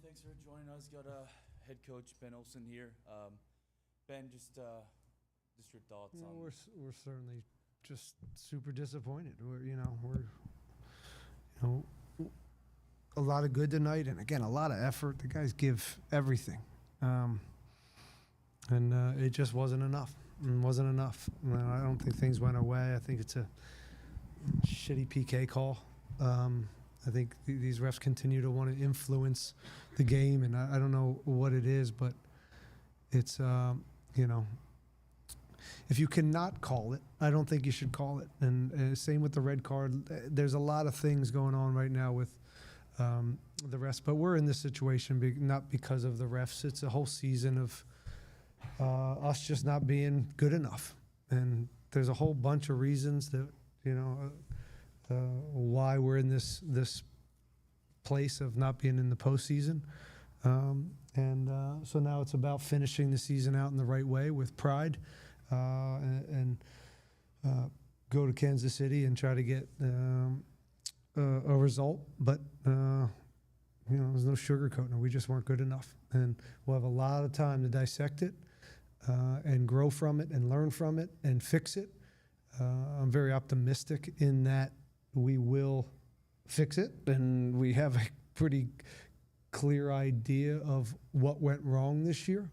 Thanks for joining us. Got head coach Ben Olsson here. Ben, just your thoughts on. We're certainly just super disappointed. We're a lot of good tonight, and again a lot of effort. The guys give everything, and it just wasn't enough. I don't think things went our way. I think it's a shitty PK call. I think these refs continue to want to influence the game, and I don't know what it is, but it's, if you cannot call it, I don't think you should call it. And same with the red card. There's a lot of things going on right now with the refs, but we're in this situation not because of the refs. It's a whole season of us just not being good enough. And there's a whole bunch of reasons that, why we're in this place of not being in the postseason. So now it's about finishing the season out in the right way with pride, and go to Kansas City and try to get a result. But there's no sugarcoating it. We just weren't good enough, and we'll have a lot of time to dissect it and grow from it and learn from it and fix it. I'm very optimistic in that we will fix it, and we have a pretty clear idea of what went wrong this year.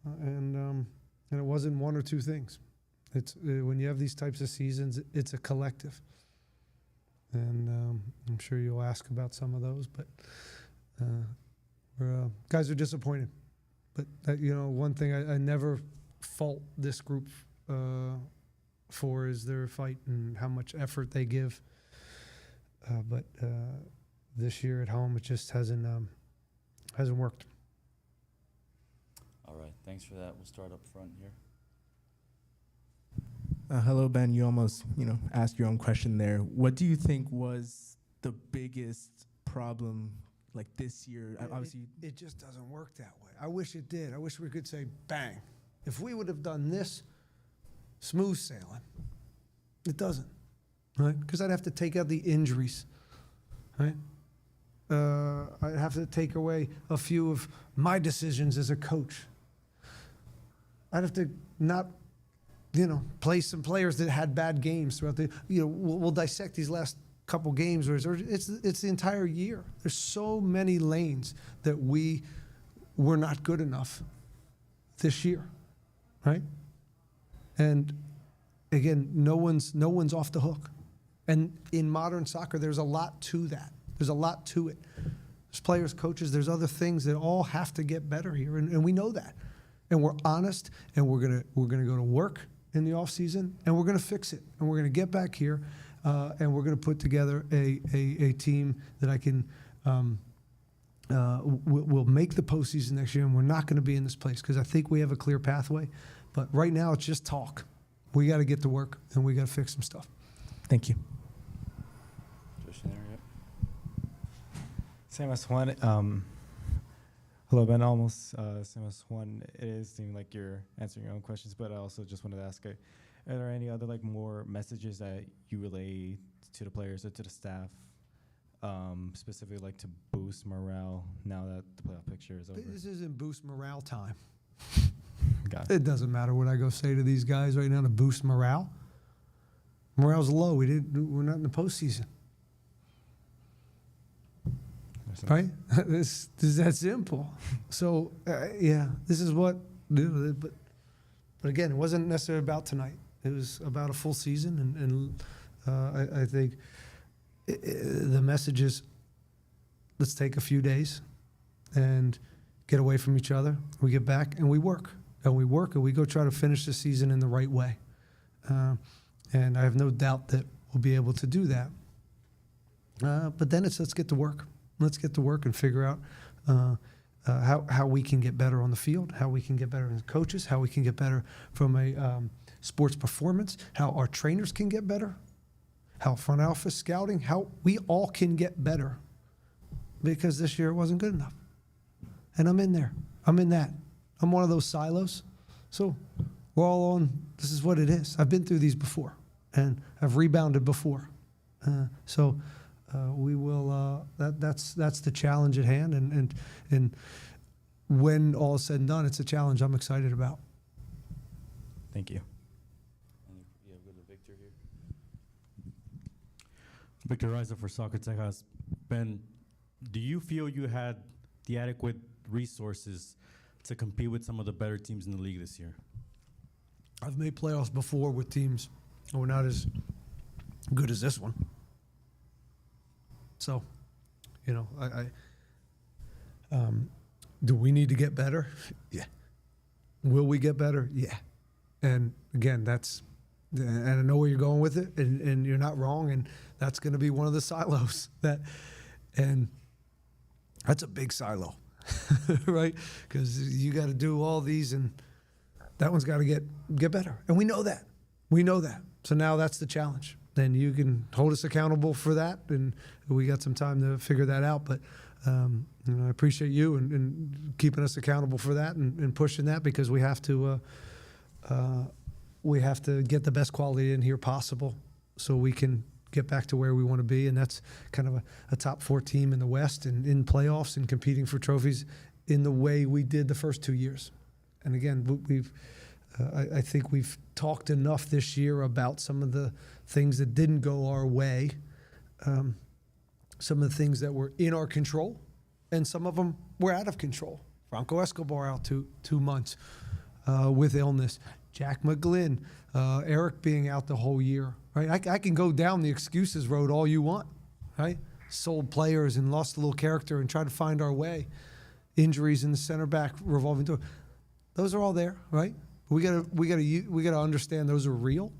And it wasn't one or two things. It's when you have these types of seasons, it's a collective. And I'm sure you'll ask about some of those, but guys are disappointed. But one thing I never fault this group for is their fight and how much effort they give. But this year at home, it just hasn't worked. All right, thanks for that. We'll start up front here. Hello, Ben. You almost, asked your own question there. What do you think was the biggest problem, like this year? Obviously, it just doesn't work that way. I wish it did. I wish we could say, bang. If we would have done this, smooth sailing. It doesn't, right? Because I'd have to take out the injuries, right? I'd have to take away a few of my decisions as a coach. I'd have to not, play some players that had bad games throughout the. We'll dissect these last couple games, or it's the entire year. There's so many lanes that we were not good enough this year, right? And again, no one's off the hook. And in modern soccer, there's a lot to that. There's a lot to it. There's players, coaches, there's other things that all have to get better here, and we know that. And we're honest, and we're gonna go to work in the off season, and we're gonna fix it, and we're gonna get back here, and we're gonna put together a team that I can will make the postseason next year, and we're not gonna be in this place because I think we have a clear pathway. But right now, it's just talk. We got to get to work, and we got to fix some stuff. Thank you. Just there, yep. Same as Juan. Hello, Ben. Almost same as Juan. It seemed like you're answering your own questions, but I also just wanted to ask: are there any other more messages that you relay to the players or to the staff, specifically to boost morale now that the playoff picture is over? This isn't boost morale time. Got It doesn't matter what I go say to these guys right now to boost morale. Morale's low. We're not in the postseason. Right? This is that simple. So, this is what. But again, it wasn't necessarily about tonight. It was about a full season, and I think the message is: let's take a few days and get away from each other. We get back and we work. And we go try to finish the season in the right way. And I have no doubt that we'll be able to do that. But then let's get to work. Let's get to work and figure out how we can get better on the field, how we can get better as coaches, how we can get better from a sports performance, how our trainers can get better, how front office scouting, how we all can get better. Because this year it wasn't good enough. And I'm in there. I'm in that. I'm one of those silos. So we're all on, this is what it is. I've been through these before, and I've rebounded before. So we will. That's the challenge at hand, and when all is said and done, it's a challenge I'm excited about. Thank you. And yeah, we'll go to Victor here. Victor Reiser for Soccer Texas. Ben, do you feel you had the adequate resources to compete with some of the better teams in the league this year? I've made playoffs before with teams that were not as good as this one. So, you know, do we need to get better? Yeah. Will we get better? Yeah. And again, and I know where you're going with it, and you're not wrong, and that's going to be one of the silos and that's a big silo, right? Because you got to do all these, and that one's got to get better, and we know that. So now that's the challenge. Then you can hold us accountable for that, and we got some time to figure that out. But you know, I appreciate you and keeping us accountable for that and pushing that, because we have to get the best quality in here possible so we can get back to where we want to be, and that's kind of a top 4 team in the West and in playoffs and competing for trophies in the way we did the first 2 years. And again, I think we've talked enough this year about some of the things that didn't go our way, some of the things that were in our control, and some of them were out of control. Franco Escobar out 2 months with illness. Jack McGlynn, Eric being out the whole year. Right, I can go down the excuses road all you want. Right, sold players and lost a little character and tried to find our way. Injuries in the center back revolving door. Those are all there, right? We gotta understand those are real,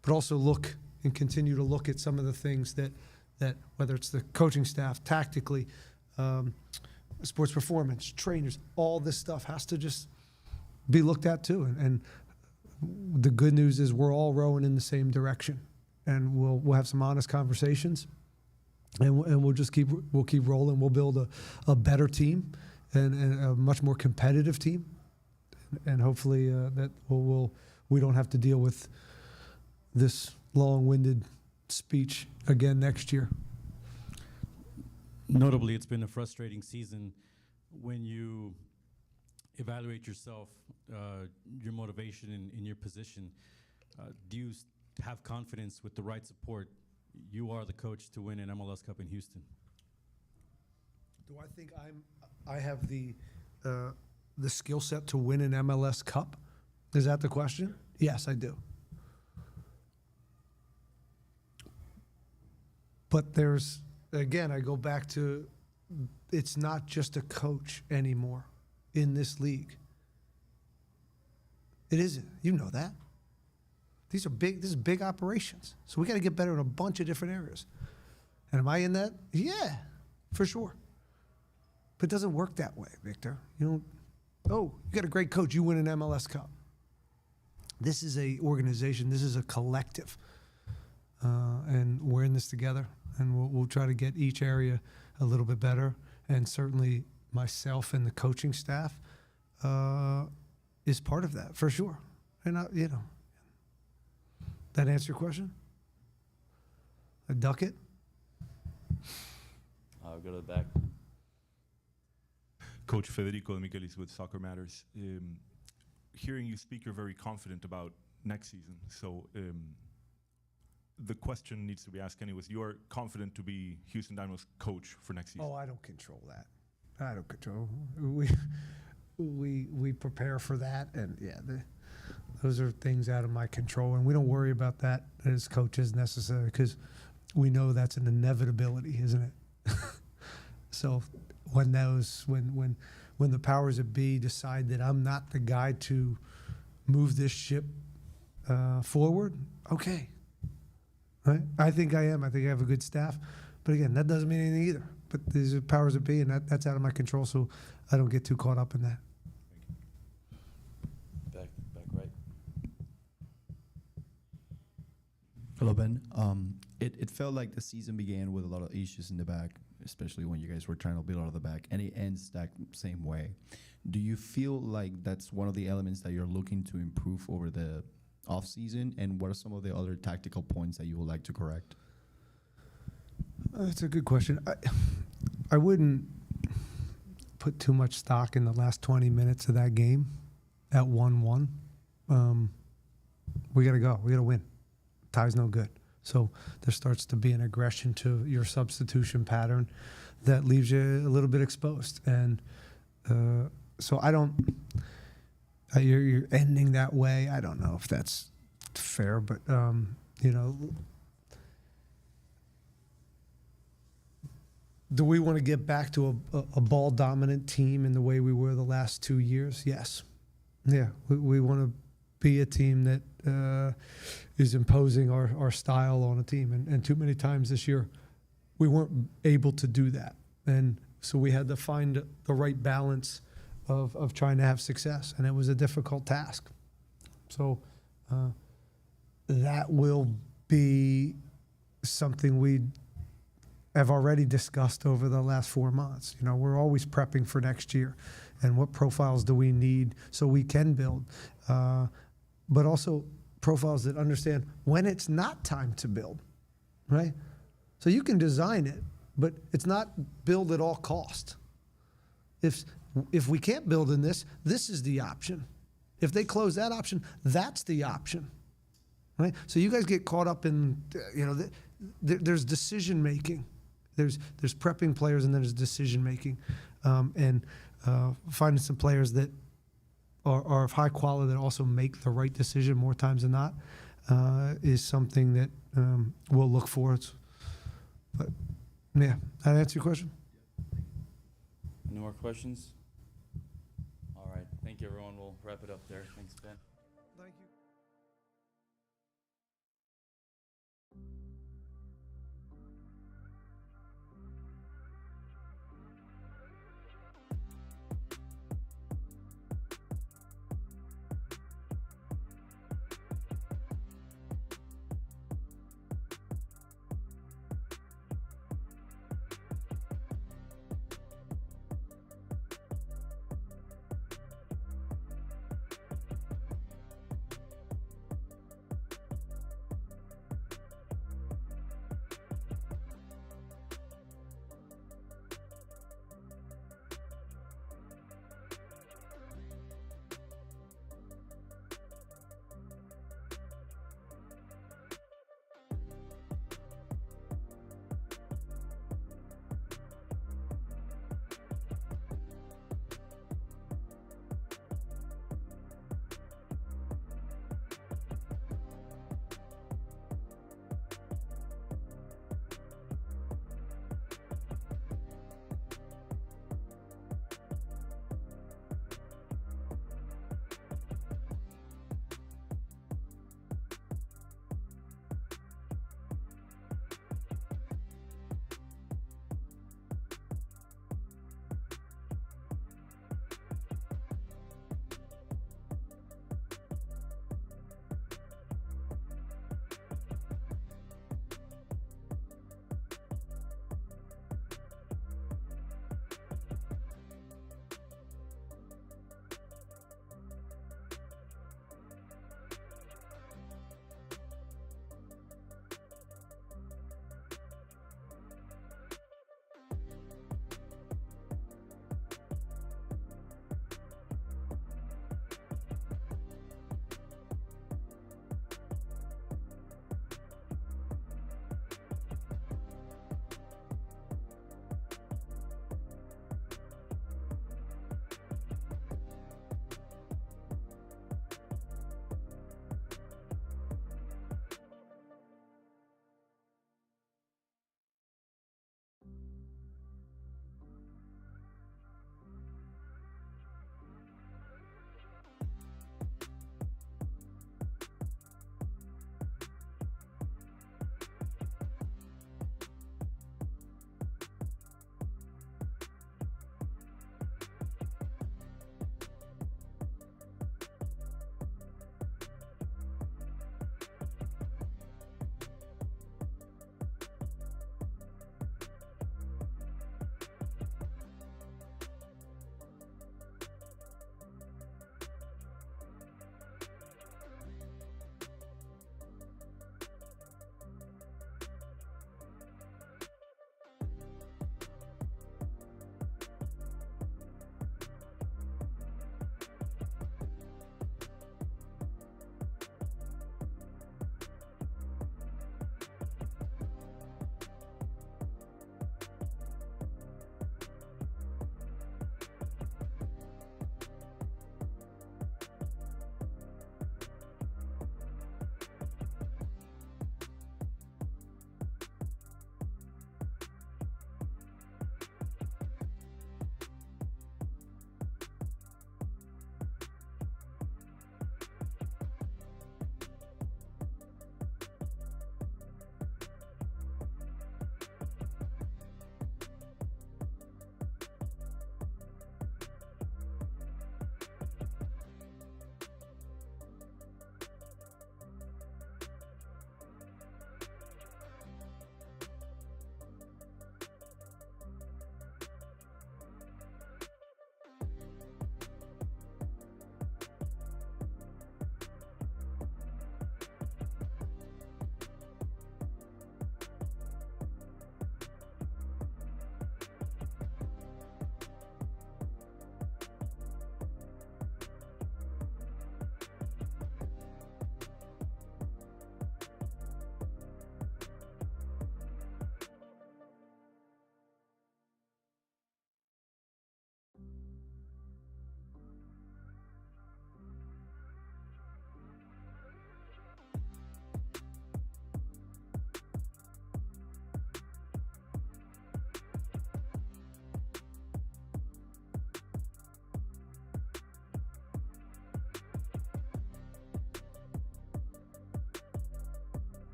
but also look and continue to look at some of the things that whether it's the coaching staff, tactically, sports performance, trainers, all this stuff has to just be looked at too. And the good news is we're all rowing in the same direction, and we'll have some honest conversations, and we'll keep rolling. We'll build a better team and a much more competitive team. And hopefully that we don't have to deal with this long-winded speech again next year. Notably, it's been a frustrating season. When you evaluate yourself, your motivation in your position, do you have confidence with the right support? You are the coach to win an MLS Cup in Houston. Do I think I have the skill set to win an MLS Cup? Is that the question? Yes, I do. But again, I go back to, it's not just a coach anymore in this league. It isn't. You know that. This is big operations. So we got to get better in a bunch of different areas. And am I in that? Yeah, for sure. But it doesn't work that way, Victor. You got a great coach, you win an MLS Cup. This is a organization, this is a collective. And we're in this together, and we'll try to get each area a little bit better. And certainly myself and the coaching staff is part of that, for sure. And, that answer your question? I duck it? I'll go to the back. Coach Federico Michelis with Soccer Matters. Hearing you speak, you're very confident about next season. So the question needs to be asked anyways. You are confident to be Houston Dynamo's coach for next season? Oh, I don't control that. I don't control. We prepare for that, and those are things out of my control, and we don't worry about that as coaches necessarily, because we know that's an inevitability, isn't it? So when the powers that be decide that I'm not the guy to move this ship forward, okay. Right? I think I am. I think I have a good staff. But again, that doesn't mean anything either. But these are powers that be, and that's out of my control, so I don't get too caught up in that. Back right. Hello, Ben. It felt like the season began with a lot of issues in the back, especially when you guys were trying to build out of the back, and it ends that same way. Do you feel like that's one of the elements that you're looking to improve over the off-season, and what are some of the other tactical points that you would like to correct? That's a good question. I wouldn't put too much stock in the last 20 minutes of that game at 1-1. We got to go. We got to win. Tie's no good. So there starts to be an aggression to your substitution pattern that leaves you a little bit exposed. And so I don't. You're ending that way. I don't know if that's fair, but you know. Do we want to get back to a ball dominant team in the way we were the last 2 years? Yes. Yeah, we want to be a team that is imposing our style on a team. And too many times this year, we weren't able to do that. And so we had to find the right balance of trying to have success. And it was a difficult task. So that will be something we have already discussed over the last 4 months. You know, we're always prepping for next year and what profiles do we need so we can build, but also profiles that understand when it's not time to build, right? So you can design it, but it's not build at all cost. If we can't build in this is the option. If they close that option, that's the option, right? So you guys get caught up in, you know, there's decision making. There's prepping players and then there's decision making, and finding some players that are of high quality that also make the right decision more times than not is something that we'll look for. But yeah, that answer your question? Any more questions? All right. Thank you, everyone. We'll wrap it up there. Thanks, Ben. Thank you.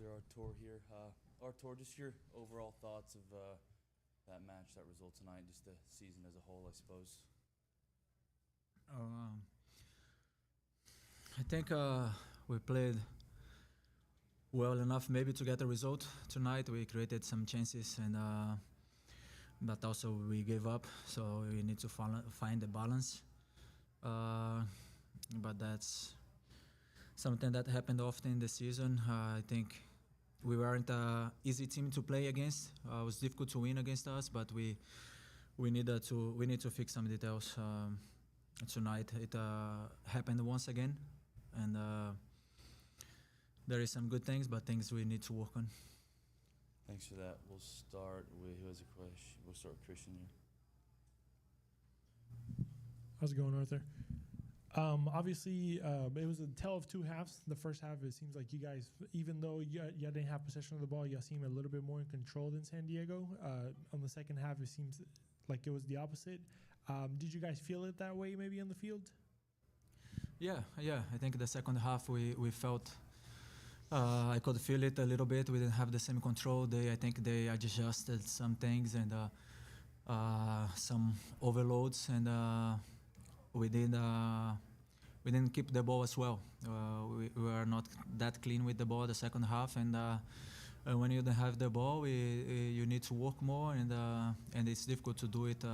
outfielder Artur here. Artur, just your overall thoughts of that match, that result tonight, just the season as a whole, I suppose. I think we played well enough maybe to get a result tonight. We created some chances, and but also we gave up. So we need to find the balance. But that's something that happened often in the season. I think we weren't an easy team to play against. It was difficult to win against us, but we need to fix some details. Tonight it happened once again, and there is some good things, but things we need to work on. Thanks for that. We'll start with who has a question. We'll start with Christian here. How's it going, Arthur? Obviously, it was a tale of two halves. The first half, it seems like you guys, even though you didn't have possession of the ball, you seem a little bit more in control than San Diego. On the second half, it seems like it was the opposite. Did you guys feel it that way maybe on the field? Yeah. I think the second half we felt I could feel it a little bit. We didn't have the same control. I think they adjusted some things and some overloads, and we didn't keep the ball as well. We were not that clean with the ball the second half, and when you don't have the ball, you need to work more, and it's difficult to do it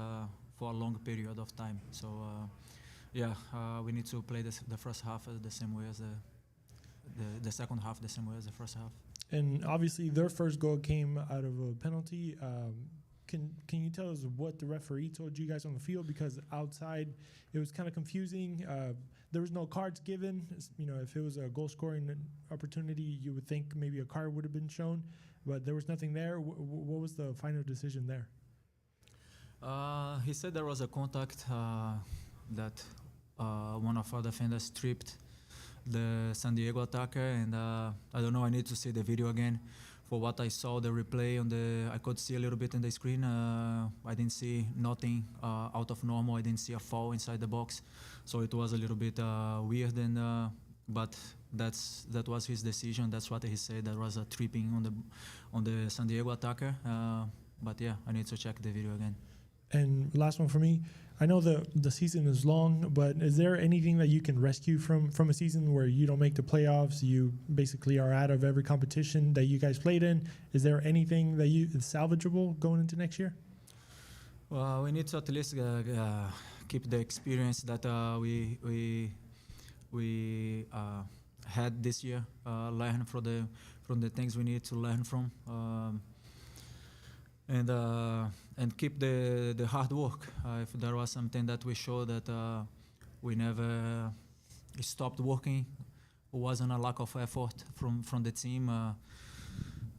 for a long period of time. So we need to play the first half the same way as the second half the same way as the first half. And obviously, their first goal came out of a penalty. Can you tell us what the referee told you guys on the field? Because outside, it was kind of confusing. There was no cards given. If it was a goal-scoring opportunity, you would think maybe a card would have been shown, but there was nothing there. What was the final decision there? He said there was a contact that one of our defenders tripped the San Diego attacker, and I don't know. I need to see the video again. For what I saw, the replay I could see a little bit in the screen. I didn't see nothing out of normal. I didn't see a foul inside the box, so it was a little bit weird. But that was his decision. That's what he said. There was a tripping on the San Diego attacker. But yeah, I need to check the video again. And last one for me. I know the season is long, but is there anything that you can rescue from a season where you don't make the playoffs? You basically are out of every competition that you guys played in. Is there anything that is salvageable going into next year? Well, we need to at least keep the experience that we had this year. Learn from the things we need to learn from. And keep the hard work. If there was something that we showed that we never stopped working, it wasn't a lack of effort from the team.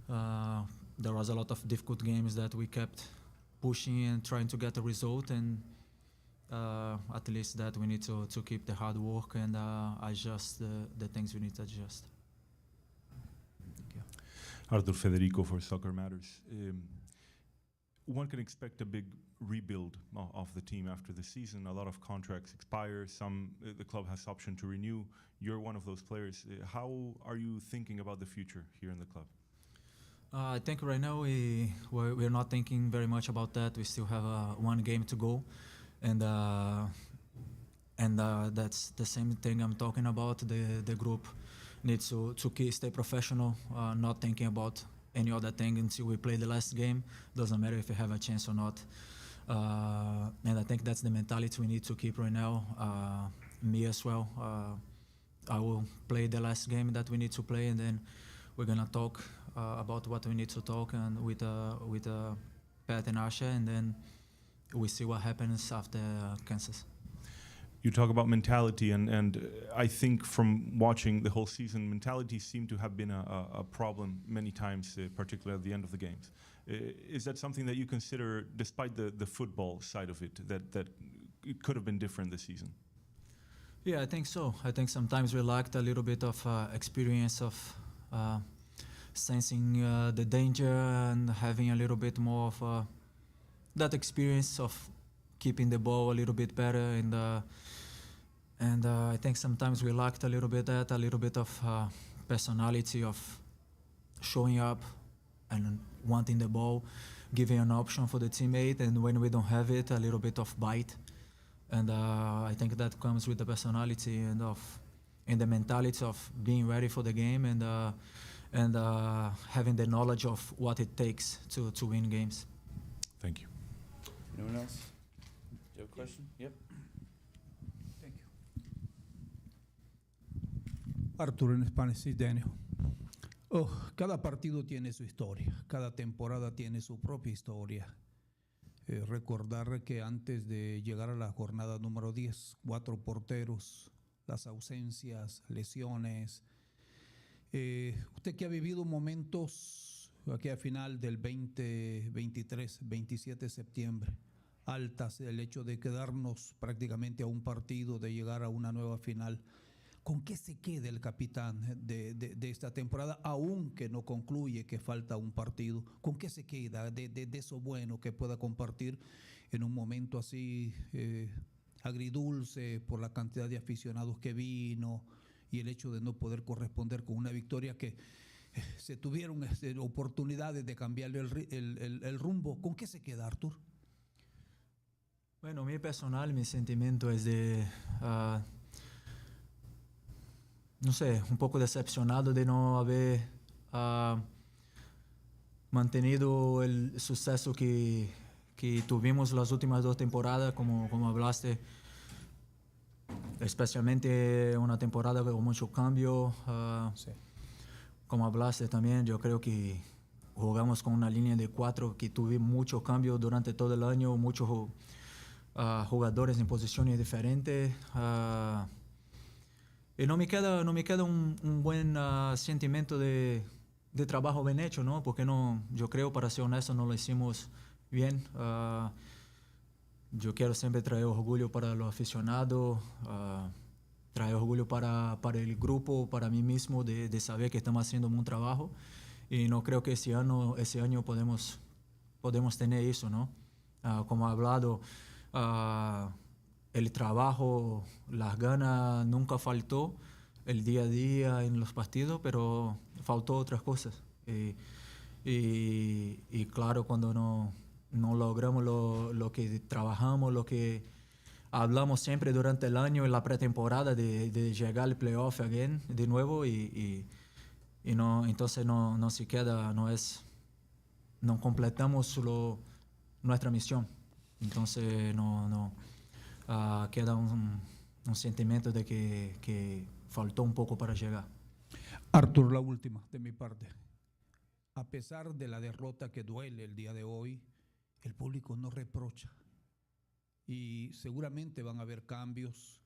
There was a lot of difficult games that we kept pushing and trying to get a result, and at least that we need to keep the hard work and adjust the things we need to adjust. Thank you. Arthur Federico for Soccer Matters. One can expect a big rebuild of the team after the season. A lot of contracts expire. Some the club has option to renew. You're one of those players. How are you thinking about the future here in the club? I think right now we're not thinking very much about that. We still have one game to go, and that's the same thing I'm talking about. The group needs to stay professional, not thinking about any other thing until we play the last game. Doesn't matter if we have a chance or not. And I think that's the mentality we need to keep right now. Me as well. I will play the last game that we need to play, and then we're gonna talk about what we need to talk and with Pat and Asha, and then we see what happens after Kansas. You talk about mentality, and I think from watching the whole season, mentality seemed to have been a problem many times, particularly at the end of the games. Is that something that you consider, despite the football side of it, that it could have been different this season? Yeah, I think so. I think sometimes we lacked a little bit of experience of sensing the danger and having a little bit more of that experience of keeping the ball a little bit better, and I think sometimes we lacked a little bit of personality of showing up and wanting the ball, giving an option for the teammate, and when we don't have it, a little bit of bite. And I think that comes with the personality and the mentality of being ready for the game and having the knowledge of what it takes to win games. Thank you. Anyone else? Do you have a question? Yep. Thank you. Arturo en Spanish, sí, Daniel. Oh, cada partido tiene su historia, cada temporada tiene su propia historia. Recordar que antes de llegar a la jornada número 10, 4 porteros, las ausencias, lesiones. Usted que ha vivido momentos aquí a final del 2023, 27 de septiembre, altas, el hecho de quedarnos prácticamente a un partido, de llegar a una nueva final. ¿Con qué se queda el capitán de esta temporada, aunque no concluye, que falta un partido? ¿Con qué se queda de eso bueno que pueda compartir en un momento así agridulce por la cantidad de aficionados que vino y el hecho de no poder corresponder con una victoria que se tuvieron oportunidades de cambiarle el rumbo? ¿Con qué se queda, Artur? Bueno, mi personal, mi sentimiento es de... no sé, un poco decepcionado de no haber mantenido el suceso que tuvimos las últimas 2 temporadas, como hablaste, especialmente una temporada con mucho cambio. Sí. Como hablaste también, yo creo que jugamos con una línea de 4 que tuvimos mucho cambio durante todo el año, muchos jugadores en posiciones diferentes. Y no me queda un buen sentimiento de trabajo bien hecho, ¿no? Porque yo creo, para ser honesto, no lo hicimos bien. Yo quiero siempre traer orgullo para los aficionados, traer orgullo para el grupo, para mí mismo, de saber que estamos haciendo un buen trabajo. Y no creo que ese año podemos tener eso, ¿no? Como he hablado, el trabajo, las ganas nunca faltó, el día a día en los partidos, pero faltó otras cosas. Y claro, cuando no logramos lo que trabajamos, lo que hablamos siempre durante el año, en la pretemporada, de llegar al playoff again, de nuevo, y entonces no se queda, no completamos nuestra misión. Entonces queda un sentimiento de que faltó un poco para llegar. Artur, la última de mi parte. A pesar de la derrota que duele el día de hoy, el público no reprocha. Y seguramente van a haber cambios.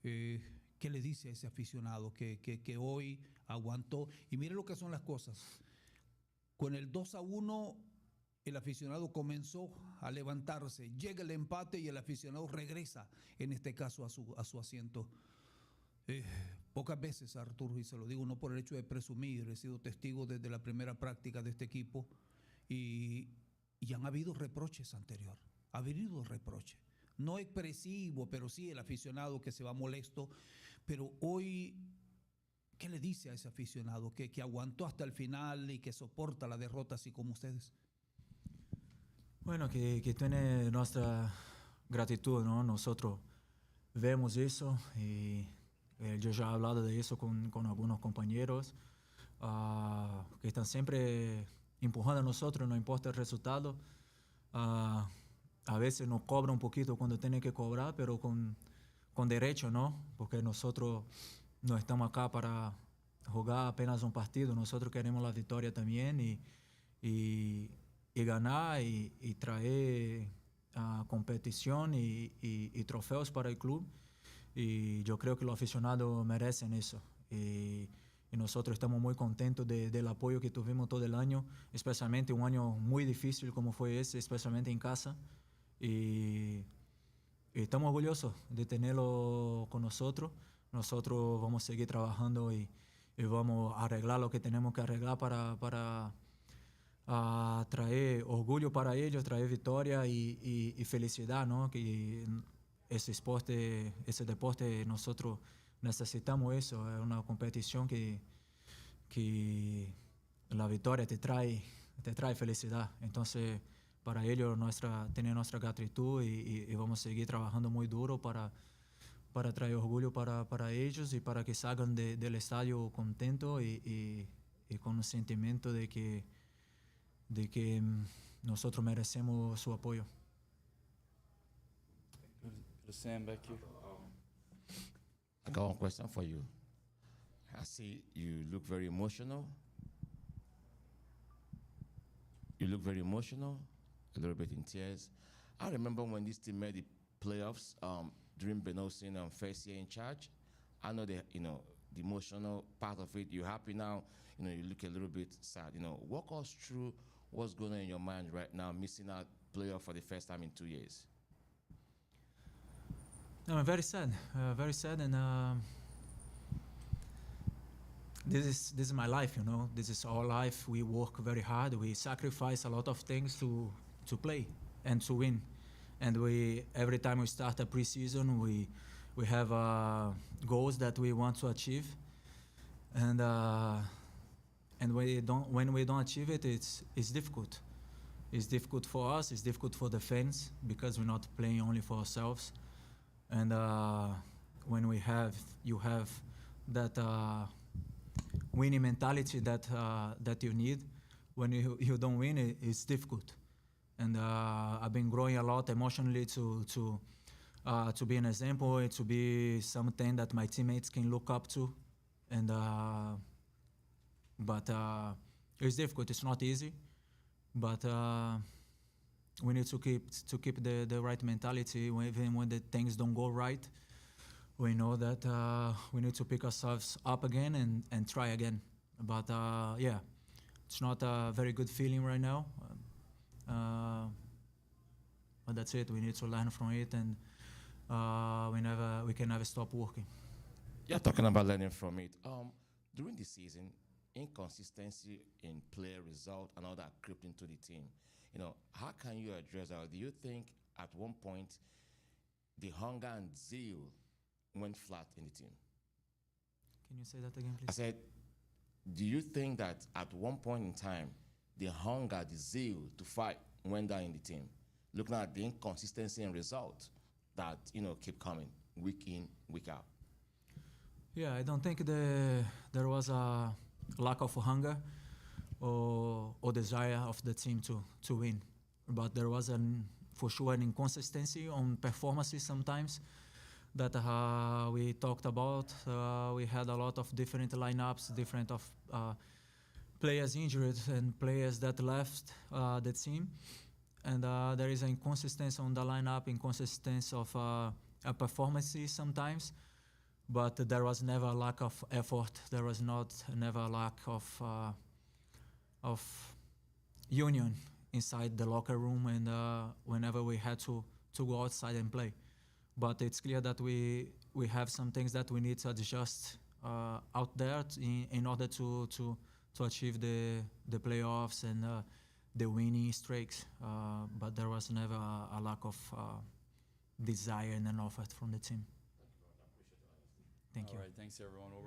¿Qué le dice a ese aficionado que hoy aguantó? Y mire lo que son las cosas. Con el 2-1, el aficionado comenzó a levantarse. Llega el empate y el aficionado regresa, en este caso, a su asiento. Pocas veces, Arturo, y se lo digo no por el hecho de presumir, he sido testigo desde la primera práctica de este equipo y han habido reproches anterior. Ha habido reproches. No expresivo, pero sí el aficionado que se va molesto. Pero hoy, ¿qué le dice a ese aficionado que aguantó hasta el final y que soporta la derrota así como ustedes? Bueno, que tiene nuestra gratitud, ¿no? Nosotros vemos eso y yo ya he hablado de eso con algunos compañeros que están siempre empujando a nosotros, no importa el resultado. A veces nos cobra un poquito cuando tiene que cobrar, pero con derecho, ¿no? Porque nosotros no estamos acá para jugar apenas un partido, nosotros queremos la victoria también y ganar y traer competición y trofeos para el club. Y yo creo que los aficionados merecen eso. Y nosotros estamos muy contentos del apoyo que tuvimos todo el año, especialmente un año muy difícil como fue ese, especialmente en casa. Y estamos orgullosos de tenerlo con nosotros. Nosotros vamos a seguir trabajando y vamos a arreglar lo que tenemos que arreglar para traer orgullo para ellos, traer victoria y felicidad, ¿no? Que ese deporte nosotros necesitamos eso. Es una competición que la victoria te trae felicidad. Entonces, para ellos tienen nuestra gratitud y vamos a seguir trabajando muy duro para traer orgullo para ellos y para que salgan del estadio contentos y con un sentimiento de que nosotros merecemos su apoyo. Go to Sam back here. I got one question for you. I see you look very emotional. You look very emotional, a little bit in tears. I remember when this team made the playoffs during Ben Olsson first year in charge. I know that, the emotional part of it. You're happy now. You look a little bit sad. Walk us through what's going on in your mind right now, missing out playoff for the first time in 2 years. No, I'm very sad, and this is my life, This is our life. We work very hard. We sacrifice a lot of things to play and to win. And every time we start a preseason, we have goals that we want to achieve, and when we don't achieve it, it's difficult. It's difficult for us. It's difficult for the fans because we're not playing only for ourselves. And when you have that winning mentality that you need, when you don't win, it's difficult. And I've been growing a lot emotionally to be an example, and to be something that my teammates can look up to. And but it's difficult. It's not easy, but we need to keep the right mentality even when the things don't go right. We know that we need to pick ourselves up again and try again. But yeah, it's not a very good feeling right now. But that's it. We need to learn from it, and we can never stop working. Yeah, talking about learning from it. During the season, inconsistency in player result and all that crept into the team. How can you address that? Do you think at one point the hunger and zeal went flat in the team? Can you say that again, please? I said, do you think that at one point in time the hunger, the zeal to fight went down in the team? Looking at the inconsistency in result that keep coming week in, week out. Yeah, I don't think there was a lack of hunger or desire of the team to win, but there was for sure an inconsistency on performances sometimes that we talked about. We had a lot of different lineups, different of players injured and players that left the team, and there is an inconsistency on the lineup, inconsistency of performances sometimes. But there was never a lack of effort. There was never a lack of union inside the locker room, and whenever we had to go outside and play. But it's clear that we have some things that we need to adjust out there in order to achieve the playoffs and the winning streaks. But there was never a lack of desire and an effort from the team. Thank you. All right, thanks everyone. We'll